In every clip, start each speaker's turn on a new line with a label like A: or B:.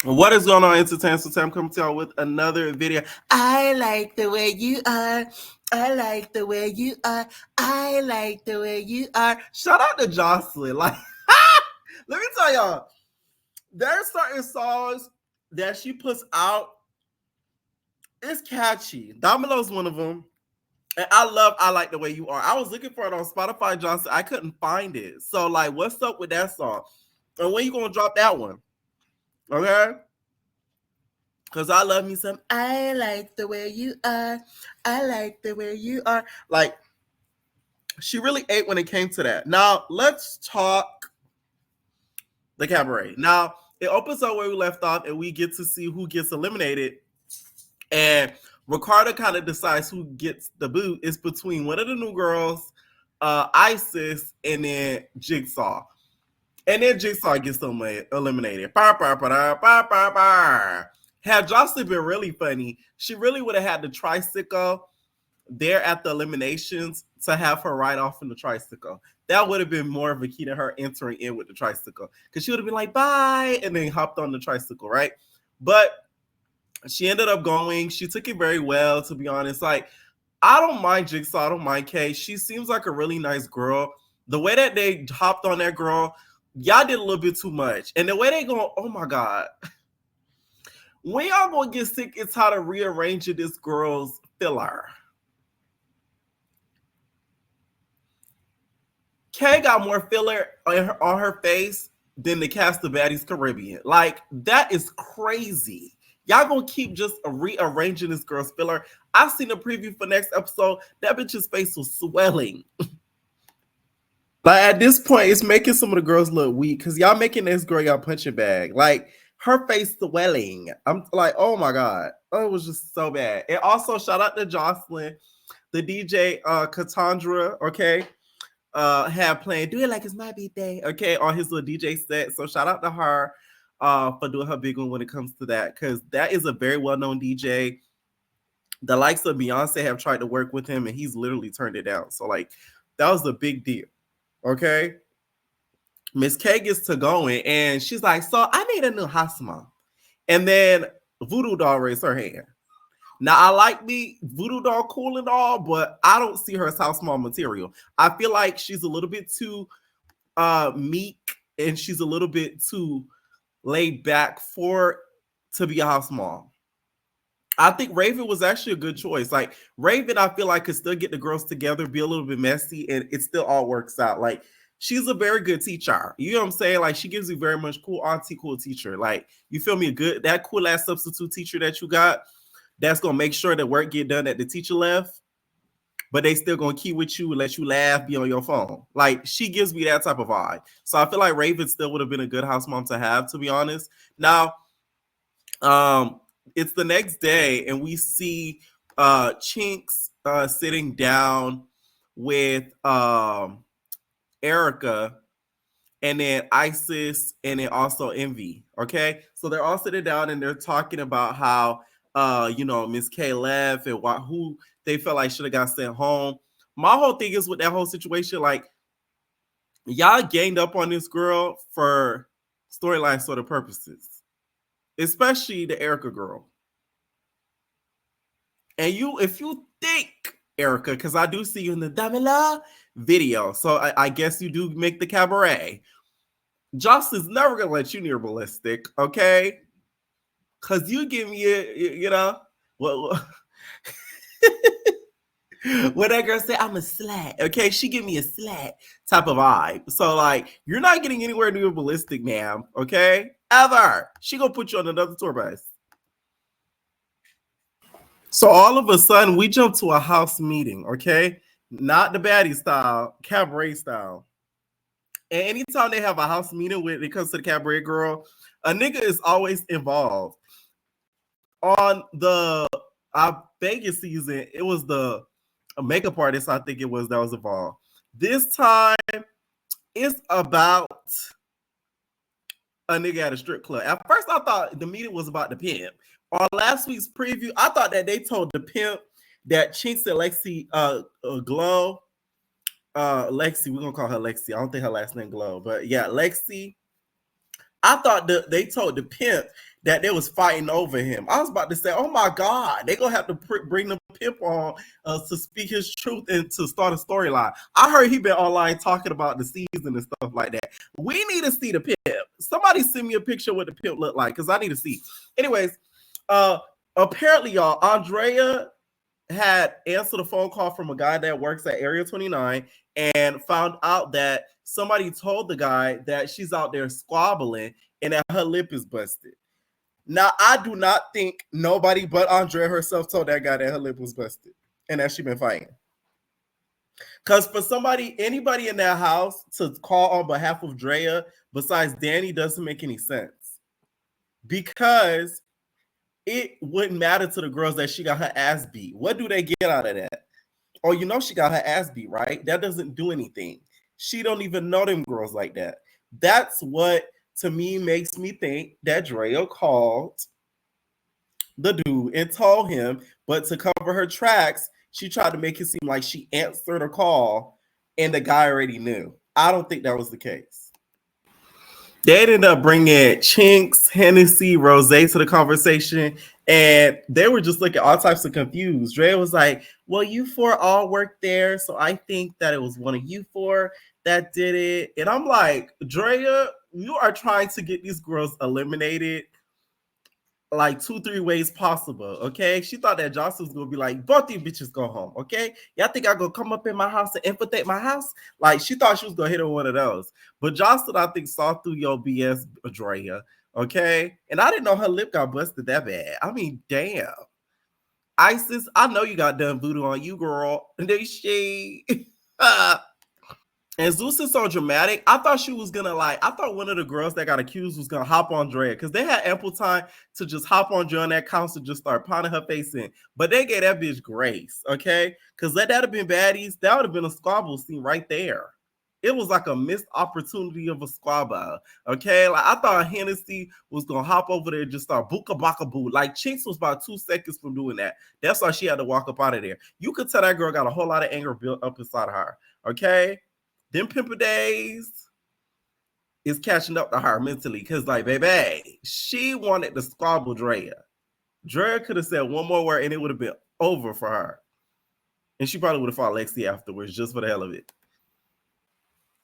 A: What is going on, entertainment? So I'm coming to y'all with another video. I like the way you are. I like the way you are. I like the way you are. Shout out to Joseline. Like, let me tell y'all, there's certain songs that she puts out. It's catchy. Domino's one of them. And I like the way you are. I was looking for it on Spotify, Johnson. I couldn't find it. So, like, what's up with that song? And when you gonna drop that one? Okay. Cause I love me some. I like the way you are. I like the way you are. Like, she really ate when it came to that. Now let's talk the cabaret. Now it opens up where we left off, and we get to see who gets eliminated. And Ricardo kind of decides who gets the boot. It's between one of the new girls, Isis, and then JigSaw. And then JigSaw gets eliminated. Had Jocelyn been really funny, she really would have had the tricycle there at the eliminations to have her ride off in the tricycle. That would have been more of a key to her entering in with the tricycle. Because she would have been like, bye, and then hopped on the tricycle, right? But she ended up going. She took it very well, to be honest. Like, I don't mind JigSaw. I don't mind Kay. She seems like a really nice girl. The way that they hopped on that girl, y'all did a little bit too much. And the way they go, oh my God. When y'all gonna get sick, it's how to rearrange this girl's filler. Kay got more filler on her face than the cast of Baddies Caribbean. Like, that is crazy. Y'all gonna keep just rearranging this girl's filler. I've seen a preview for next episode. That bitch's face was swelling. Like, at this point, it's making some of the girls look weak because y'all making this girl y'all punching bag. Like, her face swelling. I'm like, oh my God. Oh, it was just so bad. And also, shout out to Joseline, the DJ Cassandra, okay? Had playing Do It Like It's My Birthday, okay, on his little DJ set. So shout out to her for doing her big one when it comes to that, because that is a very well-known DJ. The likes of Beyonce have tried to work with him, and he's literally turned it down. So, like, that was a big deal. Okay. Miss K gets to going, and she's like, so I need a new house mom. And then Voodoo Doll raised her hand. Now, I like me Voodoo Doll cool and all, but I don't see her as house mom material. I feel like she's a little bit too meek, and she's a little bit too laid back to be a house mom. I think Raven was actually a good choice. Like, Raven, I feel like could still get the girls together, be a little bit messy, and it still all works out. Like, she's a very good teacher. You know what I'm saying? Like, she gives you very much cool auntie, cool teacher. Like, you feel me? That cool ass substitute teacher that you got, that's gonna make sure that work get done that the teacher left, but they still gonna keep with you and let you laugh, be on your phone. Like, she gives me that type of vibe. So I feel like Raven still would have been a good house mom to have, to be honest. Now, it's the next day, and we see Chinks sitting down with Erica, and then Isis, and then also Envy. Okay, so they're all sitting down and they're talking about how Miss K left and who they felt like should have got sent home. My whole thing is with that whole situation, like, y'all ganged up on this girl for storyline sort of purposes, especially the Erica girl. And if you think, Erica, because I do see you in the Damila video, so I guess you do make the cabaret. Joss is never gonna let you near ballistic, okay? Cause you give me what when that girl said I'm a slat, okay? She give me a slat type of vibe. So, like, you're not getting anywhere near ballistic, ma'am, okay? Ever. She gonna put you on another tour bus. So all of a sudden, we jump to a house meeting, okay? Not the baddie style, cabaret style. And anytime they have a house meeting when it comes to the cabaret girl, a nigga is always involved. On the Vegas season, it was the makeup artist, I think it was, that was involved. This time, it's about a nigga at a strip club. At first, I thought the meeting was about the pimp. On last week's preview, I thought that they told the pimp that Chinks and Lexi Glow, Lexi, we're gonna call her Lexi. I don't think her last name Glow, but yeah, Lexi. I thought they told the pimp that they was fighting over him. I was about to say, oh my God, they gonna have to bring the pimp on to speak his truth and to start a storyline. I heard he been online talking about the season and stuff like that. We need to see the pimp. Somebody send me a picture of what the pimp look like because I need to see. Anyways, apparently, y'all, Andrea had answered a phone call from a guy that works at Area 29 and found out that somebody told the guy that she's out there squabbling and that her lip is busted. Now, I do not think nobody but Andrea herself told that guy that her lip was busted and that she been fighting. Because for anybody in that house to call on behalf of Drea besides Danny doesn't make any sense. Because it wouldn't matter to the girls that she got her ass beat. What do they get out of that? Oh, you know she got her ass beat, right? That doesn't do anything. She don't even know them girls like that. That's what, to me, makes me think that Drea called the dude and told him, but to cover her tracks, she tried to make it seem like she answered a call and the guy already knew. I don't think that was the case. They ended up bringing Chinks, Hennessy, Rose to the conversation, and they were just looking all types of confused. Drea was like, well, you four all worked there, so I think that it was one of you four that did it. And I'm like, Drea, you are trying to get these girls eliminated like 2-3 ways possible, okay? She thought that Jocelyn was gonna be like, both you bitches go home, okay? Y'all think I gonna come up in my house and infiltrate my house? Like, she thought she was gonna hit her one of those. But Jocelyn, I think, saw through your BS, Drea, okay? And I didn't know her lip got busted that bad. I mean, damn. Isis, I know you got done voodoo on you, girl. And then she... And Zeus is so dramatic. I thought she was gonna I thought one of the girls that got accused was gonna hop on Drea because they had ample time to just hop on Drea on that couch and just start pounding her face in. But they gave that bitch grace, okay? Because that'd have been baddies. That would have been a squabble scene right there. It was like a missed opportunity of a squabble, okay? Like I thought Hennessy was gonna hop over there and just start booka baka boo. Like Chinks was about 2 seconds from doing that. That's why she had to walk up out of there. You could tell that girl got a whole lot of anger built up inside of her, okay? Them pimper days is catching up to her mentally because, like, baby, she wanted to squabble Drea. Drea could have said one more word and it would have been over for her. And she probably would have fought Lexi afterwards just for the hell of it.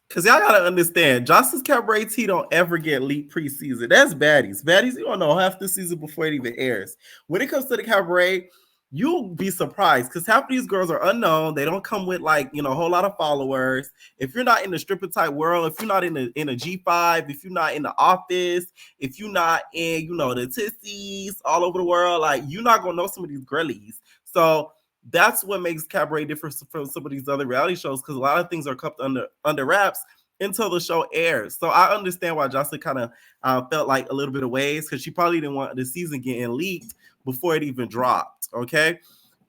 A: Because y'all got to understand, Jocelyn's Cabaret tea don't ever get leaked preseason. That's baddies. Baddies, you don't know half the season before it even airs. When it comes to the Cabaret, you'll be surprised because half of these girls are unknown. They don't come with a whole lot of followers. If you're not in the stripper type world, if you're not in a G5, if you're not in the office, if you're not in the Tissies all over the world, like you're not gonna know some of these girlies. So that's what makes Cabaret different from some of these other reality shows because a lot of things are kept under wraps until the show airs. So I understand why Jocelyn kind of felt like a little bit of ways because she probably didn't want the season getting leaked before it even dropped, okay?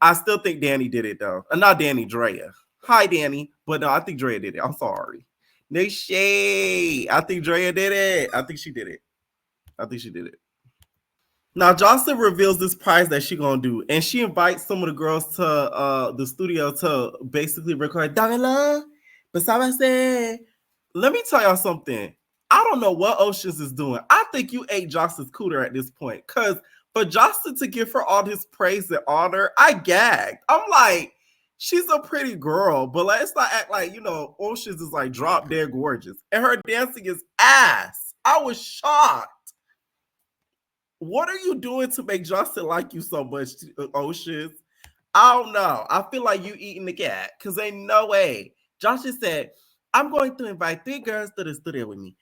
A: I still think Danny did it, though. Not Danny, Drea. Hi, Danny. But no, I think Drea did it. I'm sorry. No shade. I think Drea did it. I think she did it. Now, Jocelyn reveals this prize that she's going to do, and she invites some of the girls to the studio to basically record, Dangela, Basabase. Let me tell y'all something. I don't know what Oceans is doing. I think you ate Jocelyn's cooter at this point, because for Jocelyn to give her all this praise and honor, I gagged. I'm like, she's a pretty girl, but let's not act like, Oceans is like drop dead gorgeous. And her dancing is ass. I was shocked. What are you doing to make Jocelyn like you so much, Oceans? I don't know. I feel like you eating the cat because ain't no way. Jocelyn said, I'm going to invite 3 girls to the studio with me.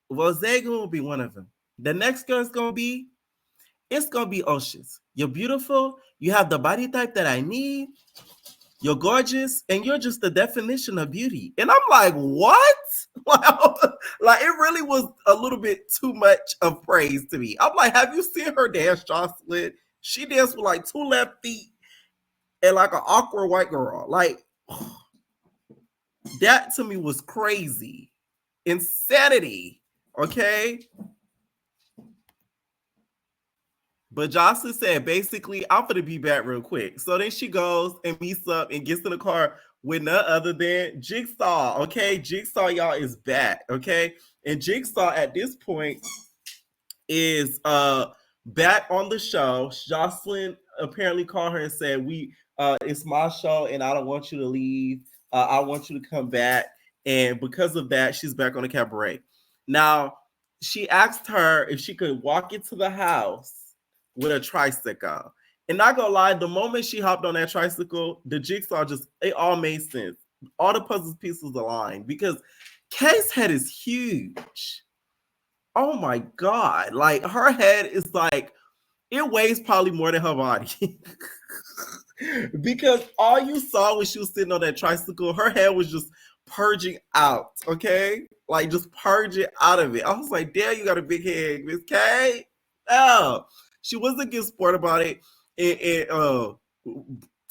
A: Rose will be one of them. The next girl is going to be, it's going to be Oceans. You're beautiful. You have the body type that I need. You're gorgeous. And you're just the definition of beauty. And I'm like, what? Like, it really was a little bit too much of praise to me. I'm like, have you seen her dance, Jocelyn? She danced with like 2 left feet and like an awkward white girl. Like, that to me was crazy. Insanity. Okay? But Jocelyn said, basically, I'm going to be back real quick. So then she goes and meets up and gets in the car with none other than JigSaw. Okay? JigSaw, y'all, is back. Okay? And JigSaw at this point is Back on the show, Joseline apparently called her and said, "We, it's my show, and I don't want you to leave. I want you to come back." And because of that, she's back on the cabaret. Now, she asked her if she could walk into the house with a tricycle. And not gonna lie, the moment she hopped on that tricycle, the jigsaw just it all made sense. All the puzzle pieces aligned because Kay's head is huge. Oh my god! Like her head is like it weighs probably more than her body. Because all you saw when she was sitting on that tricycle, her head was just purging out, okay? Like just purging out of it. I was like, damn, you got a big head, Miss K. Oh, she wasn't getting sport about it. And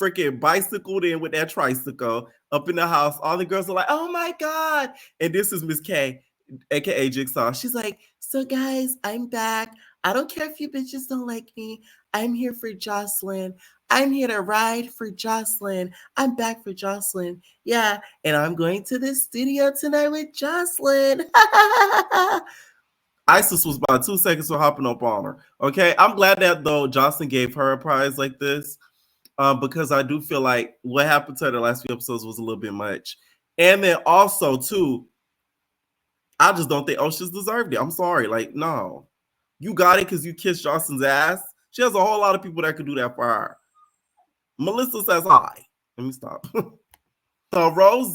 A: freaking bicycled in with that tricycle up in the house. All the girls are like, oh my God. And this is Miss K, aka Jigsaw. She's like, so guys, I'm back. I don't care if you bitches don't like me. I'm here for Joseline. I'm here to ride for Joseline. I'm back for Joseline. Yeah, and I'm going to the studio tonight with Joseline. Isis was about 2 seconds for hopping up on her. Okay, I'm glad that though Joseline gave her a prize like this, because I do feel like what happened to her the last few episodes was a little bit much. And then also too, I just don't think Oceans deserved it. I'm sorry, like no, you got it because you kissed Johnson's ass. She has a whole lot of people that could do that for her. Melissa says hi. Let me stop. So Rose,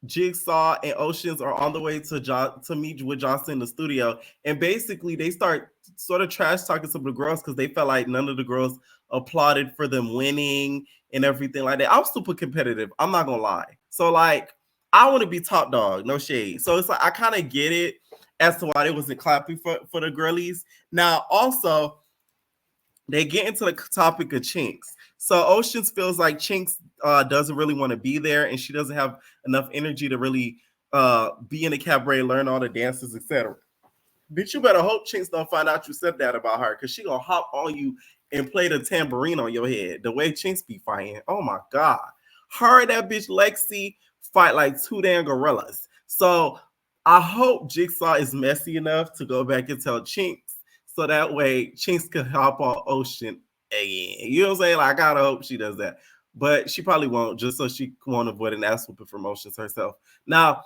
A: Jigsaw, and Oceans are on the way to meet with Johnson in the studio, and basically they start sort of trash talking some of the girls because they felt like none of the girls applauded for them winning and everything like that. I'm super competitive. I'm not gonna lie. So like, I want to be top dog, no shade. So it's like I kind of get it as to why they wasn't clapping for the girlies. Now also they get into the topic of Chinks. So Oceans feels like Chinks doesn't really want to be there, and she doesn't have enough energy to really be in the cabaret, learn all the dances, etc. Bitch, you better hope Chinks don't find out you said that about her, because she gonna hop on you and play the tambourine on your head. The way Chinks be fighting, oh my god, her and that bitch Lexi fight like two damn gorillas. So I hope Jigsaw is messy enough to go back and tell Chinks, so that way Chinks can hop on Ocean again. You know what I'm saying? Like, I gotta hope she does that. But she probably won't, just so she won't avoid an ass whooping from Oceans herself. Now,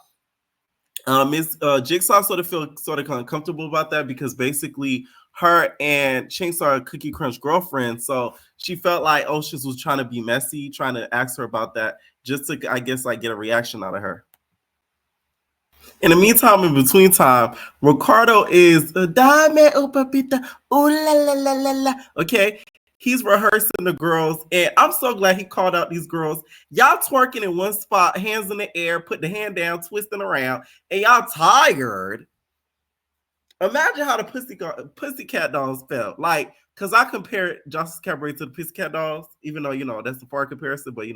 A: Miss Jigsaw sort of feel sort of uncomfortable about that because basically her and Chinks are Cookie Crunch girlfriends. So she felt like Oceans was trying to be messy, trying to ask her about that, just to, I guess, like get a reaction out of her. In the meantime, in between time, Ricardo is dame oh papita, ooh la la la la la. Okay, he's rehearsing the girls, and I'm so glad he called out these girls. Y'all twerking in one spot, hands in the air, put the hand down, twisting around, and y'all tired. Imagine how the Pussycat Dolls felt. Like, cause I compare Justice Cabaret to the Pussycat Dolls, even though that's a far comparison, but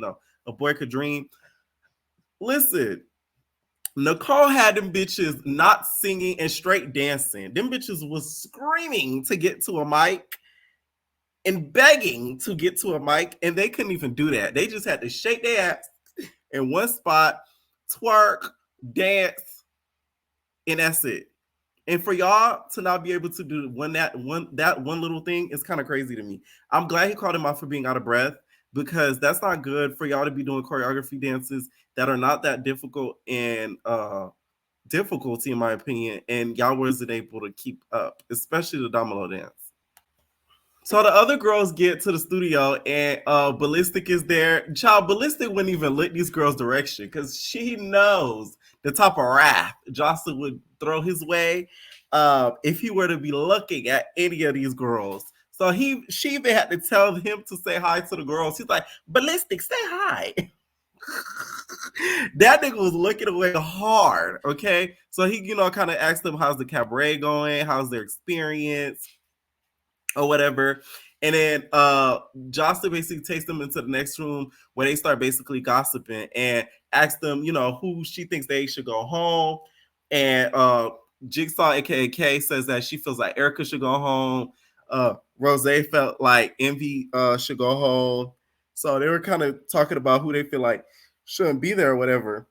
A: a boy could dream. Listen, Nicole had them bitches not singing and straight dancing. Them bitches was screaming to get to a mic and begging to get to a mic, and they couldn't even do that. They just had to shake their ass in one spot, twerk, dance, and that's it. And for y'all to not be able to do that one little thing is kind of crazy to me. I'm glad he called him out for being out of breath, because that's not good for y'all to be doing choreography dances that are not that difficult and difficulty in my opinion, and y'all wasn't able to keep up, especially the domino dance. So the other girls get to the studio, and Ballistic is there. Child, Ballistic wouldn't even look these girls' direction because she knows the type of wrath Jocelyn would throw his way if he were to be looking at any of these girls. So she even had to tell him to say hi to the girls. He's like, Ballistic, say hi. That nigga was looking away hard, okay? So he, kind of asked them, how's the cabaret going? How's their experience? Or whatever. And then Jocelyn basically takes them into the next room where they start basically gossiping and asks them, who she thinks they should go home. And Jigsaw, aka K, says that she feels like Erica should go home. Rose felt like Envy should go home. So they were kind of talking about who they feel like shouldn't be there or whatever.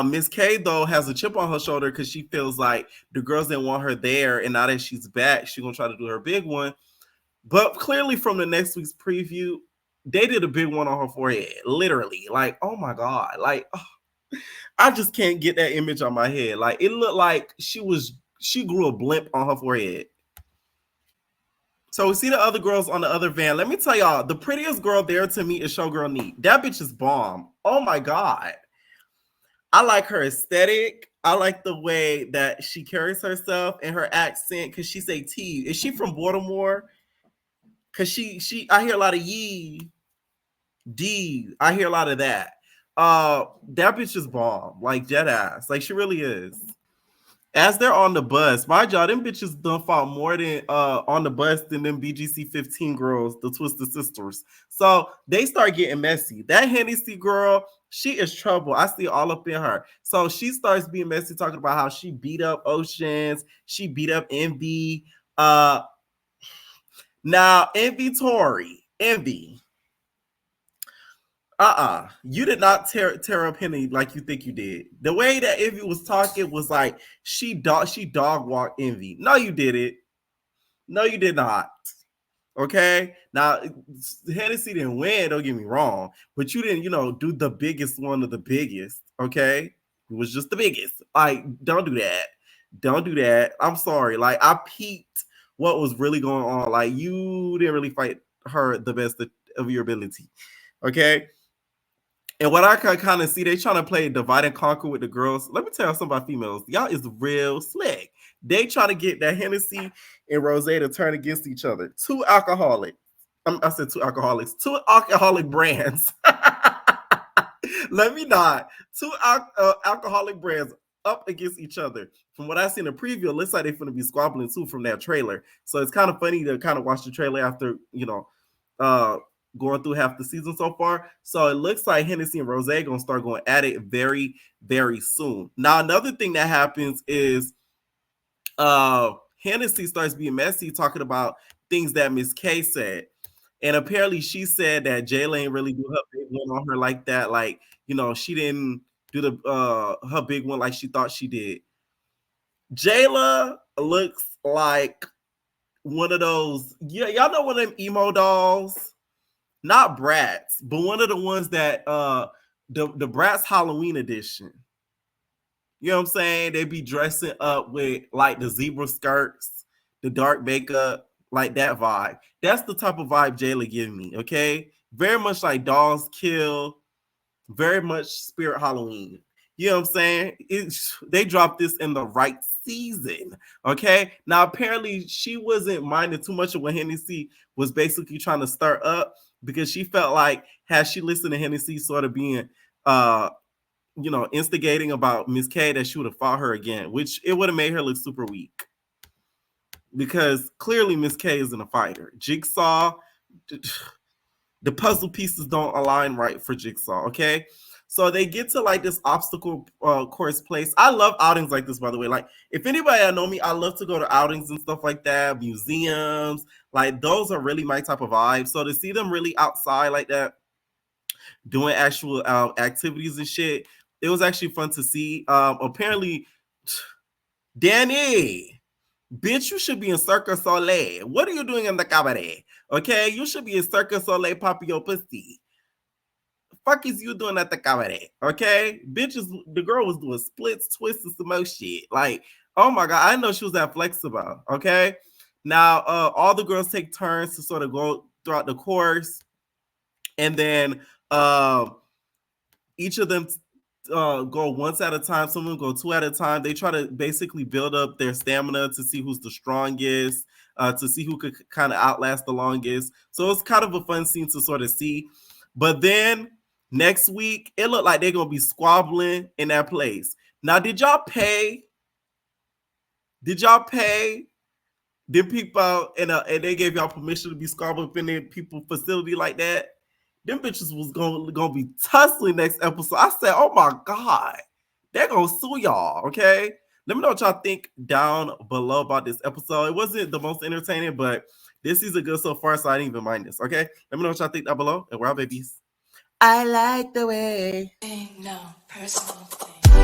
A: Miss K though has a chip on her shoulder because she feels like the girls didn't want her there, and now that she's back, she's gonna try to do her big one. But clearly, from the next week's preview, they did a big one on her forehead, literally. Like, oh my god, like I just can't get that image on my head. Like, it looked like she grew a blimp on her forehead. So we see the other girls on the other van. Let me tell y'all, the prettiest girl there to me is Showgirl Neat. That bitch is bomb. Oh my god. I like her aesthetic. I like the way that she carries herself and her accent. Cause she say T. Is she from Baltimore? Cause I hear a lot of ye, D. I hear a lot of that. That bitch is bomb. Like dead ass. Like she really is. As they're on the bus, my y'all, them bitches done fought more than on the bus than them BGC 15 girls, the Twisted Sisters. So they start getting messy. That Hennessy girl, she is trouble. I see all up in her. So she starts being messy, talking about how she beat up Oceans, she beat up Envy. Now Envy Tori, Envy. You did not tear up Henny like you think you did. The way that Envy was talking was like she dog walked Envy. No, you didn't. No, you did not. Okay. Now Hennessy didn't win, don't get me wrong, but you didn't, do the biggest one of the biggest. Okay. It was just the biggest. Like, don't do that. Don't do that. I'm sorry. Like, I peeped what was really going on. Like, you didn't really fight her the best of your ability. Okay. And what I can kind of see, they trying to play divide and conquer with the girls. Let me tell you something about females. Y'all is real slick. They trying to get that Hennessy and Rose to turn against each other. Two alcoholics. I said two alcoholics. Two alcoholic brands. Let me not. Two alcoholic brands up against each other. From what I see in the preview, it looks like they're going to be squabbling too from that trailer. So it's kind of funny to kind of watch the trailer after, going through half the season so far. So it looks like Hennessy and Rose gonna start going at it very, very soon. Now, another thing that happens is Hennessy starts being messy, talking about things that Miss K said. And apparently she said that Jayla ain't really do her big one on her like that. Like, she didn't do the her big one like she thought she did. Jayla looks like one of those, y'all know one of them emo dolls? Not Bratz, but one of the ones that the Bratz Halloween edition. You know what I'm saying? They be dressing up with like the zebra skirts, the dark makeup, like that vibe. That's the type of vibe Jayla giving me, okay? Very much like Dolls Kill, very much Spirit Halloween. You know what I'm saying? They dropped this in the right season, okay? Now, apparently, she wasn't minding too much of what Hennessy was basically trying to start up, because she felt like had she listened to Hennessy sort of being instigating about Miss K, that she would have fought her again, which it would have made her look super weak. Because clearly Miss K isn't a fighter. JigSaw, the puzzle pieces don't align right for JigSaw, okay? So they get to like this obstacle course place. I love outings like this, by the way. Like, if anybody know me, I love to go to outings and stuff like that, museums. Like, those are really my type of vibe. So to see them really outside like that, doing actual activities and shit, it was actually fun to see. Apparently, Danny, bitch, you should be in Circus Soleil. What are you doing in the Cabaret? Okay, you should be in Circus Soleil popping your pussy. Fuck is you doing at the Cabaret? Okay, bitches, the girl was doing splits, twists, and some more shit. Like, oh my god, I didn't know she was that flexible. Okay, now all the girls take turns to sort of go throughout the course, and then each of them go once at a time. Some of them go two at a time. They try to basically build up their stamina to see who's the strongest, to see who could kind of outlast the longest. So it's kind of a fun scene to sort of see. But then next week, it looked like they're going to be squabbling in that place. Now, did y'all pay? Did y'all pay the people and they gave y'all permission to be squabbling in their people facility like that? Them bitches was gonna be tussling next episode. I said, oh my god, they're gonna sue y'all, okay? Let me know what y'all think down below about this episode. It wasn't the most entertaining, but this season good so far, so I didn't even mind this, okay? Let me know what y'all think down below, and we're out, babies. I like the way.
B: No personal thing.